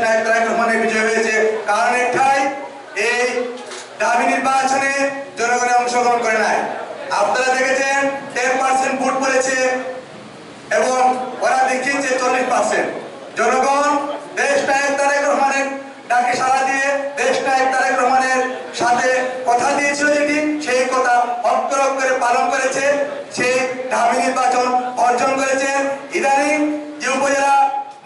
নায়ক তারেক রহমানের বিজয় হয়েছে। কারণ একটাই, এই দাবি নির্বাচনে জনগণের অংশগ্রহণ করে নাই। আপনারা দেখেছেন 10% ভোট পড়েছে এবং ওরা দেখিয়েছে 40%। জনগণ দেশ নায়ক তারেক রহমানের ডাকে সাড়া দিয়ে দেশ নায়ক তারেক রহমানের সাথে কথা দিয়েছিল, যেটি সেই কথা অক্ষর অক্ষরে পালন করেছে। সেই দাবি নির্বাচন অর্জন করেছে। ইদানিং যে উপজেলা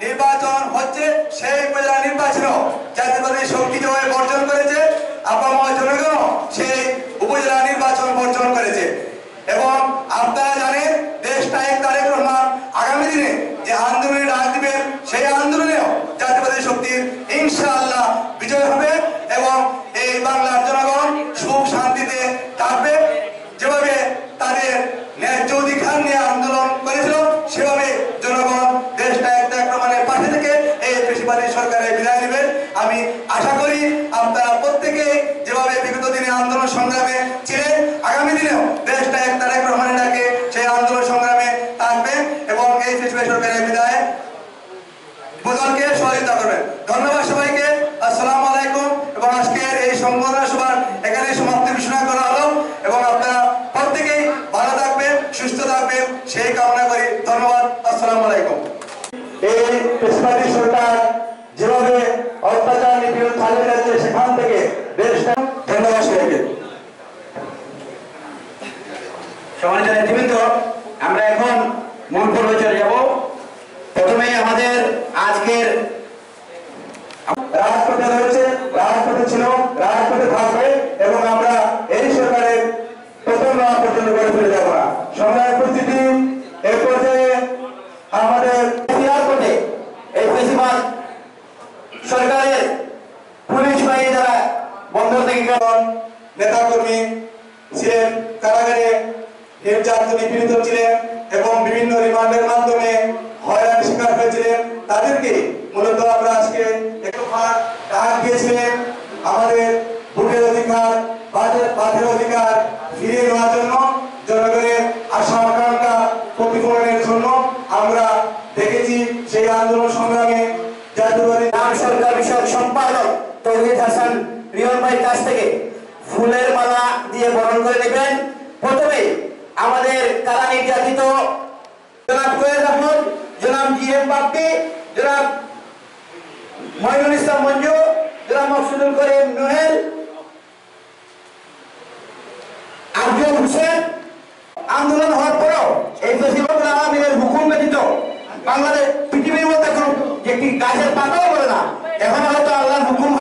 নির্বাচন হচ্ছে, সেই উপজেলা নির্বাচনও জাতীয়তাবাদী শক্তি যেভাবে বর্জন করেছে, আপামর জনগণ সেই উপজেলা নির্বাচন বর্জন করেছে। এবং আপনারা জানেন দেশ নায়ক তারেক রহমান আগামী দিনে যে আন্দোলনের ডাক দিবেন, সেই আন্দোলনেও জাতীয়তাবাদী শক্তির ইনশাআল্লাহ বিজয় হবে এবং এই বাংলার জনগণ সুখ শান্তিতে থাকবে। যেভাবে তাদের ন্যায্য অধিকার নিয়ে আন্দোলন করেছিল, সেভাবে জনগণ দেশ নায়ক তারেক রহমানের পাশে থেকে এই ফ্যাসিবাদী সরকারের বিদায় নেবেন। আমি আশা করি আপনারা প্রত্যেকে যেভাবে বিগত দিনে আন্দোলন সংগ্রামে ছিলেন, আগামী দিনেও দেশ নায়ক তারেক রহমানের ডাকে সেই আন্দোলন সংগ্রামে থাকবেন এবং এই ফ্যাসিবাদী সরকারের বিদায় বদলকে সহযোগিতা করবেন। ধন্যবাদ সবাইকে। আসসালামু আলাইকুম। এবং আজকের এই সম্বোধনা সভার এখানে সমাপ্তি ঘোষণা করা হলো এবং আপনারা প্রত্যেকেই ভালো থাকবেন, সুস্থ থাকবেন, সেই কামনা করি। ধন্যবাদ। আসসালামু আলাইকুম। এই ফ্যাসিবাদী সরকার যেভাবে অত্যাচার নিপীড়ন চালিয়ে যাচ্ছে, সেখান থেকে দেশটা ধন্যবাদ সবাইকে। সম্মানিত নেতৃবৃন্দ, আমরা এখন মূল পর্বে চলে যাব। প্রথমে আমাদের আজকের রাজপথে রয়েছে, রাজপথে ছিল, রাজপথে থাকবে এবং আমরা এই সরকারের প্রথম নাম পর্যন্ত গড়ে তুলে যাব না। সংগ্রাম উপস্থিতি এই পর্যায়ে আমাদের করতে এই ফ্যাসিবাদ সরকারের পুলিশ বাহিনী দ্বারা বন্দর থেকে নেতাকর্মী ছিলেন, কারাগারে নির্যাতিত নিপীড়িত ছিলেন এবং বিভিন্ন রিমান্ডের মাধ্যমে হয়রানি শিকার হয়েছিলেন। তাদেরকে মূলত আমরা আজকে একটু ডাক দিয়েছিলেন আমাদের ভোটের অধিকার, বাদের অধিকার ফিরিয়ে নেওয়ার জন্য, জনগণের আশা আকাঙ্ক্ষা প্রতিফলনের জন্য। আমরা দেখেছি সেই আন্দোলন সংগ্রামে জাতীয়বাদী সরকার বিষয়ক সম্পাদক তৌহিদ হাসান রিয়ন ভাইয়ের কাছ থেকে ফুলের মালা দিয়ে বরণ করে নেবেন। প্রথমে আমাদের কারা নির্যাতিত জনাব কোয়েল আহমদ, জনাব জিএম বাপ্পি, জনাব মঈনুল ইসলাম মঞ্জু, জনাব মকসুদুল করিম নোহেল, আফজল হোসেন। আন্দোলন হওয়ার পরও এই ফ্যাসিবাদ আওয়ামীর হুকুম ব্যতীত বাংলাদেশ পৃথিবীর মধ্যে এখন একটি গাছের পাতাও বলে না। এখন হয়তো আল্লাহর হুকুম।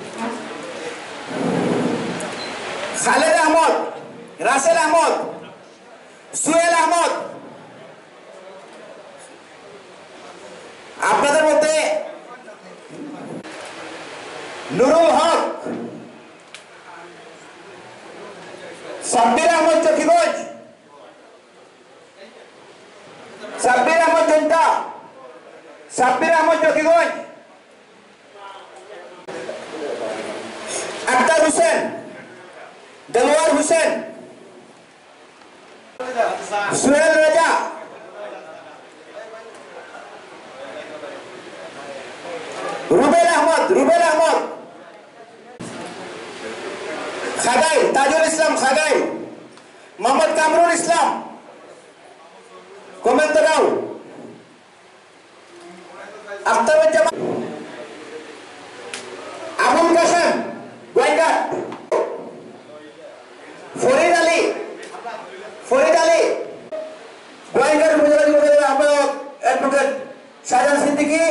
খালেদ আহমদ, রাসেল আহমদ, সুহেল আহমদ, আপনাদের মধ্যে নুরুল হক, সাব্বির আহমদ চকিগঞ্জ, সাব্বির আহমদ জনতা, সাব্বির আহমদ চকিগঞ্জ, আক্তার হোসেন, দেলোয়ার হোসেন, সুহেল রাজা, রুবেল আহমদ, খাগাই, তাজুল ইসলাম খাগাই, মোহাম্মদ কামরুল ইসলাম কোমেন্দগাঁও, আখতারুজ্জামান, আবুল কাসেম গোয়েঙ্গাট, ফরিদ আলী গোয়েঙ্গাট উপজেলা যুবদলের আহ্বায়ক অ্যাডভোকেট শাহজাহান সিদ্দিকী,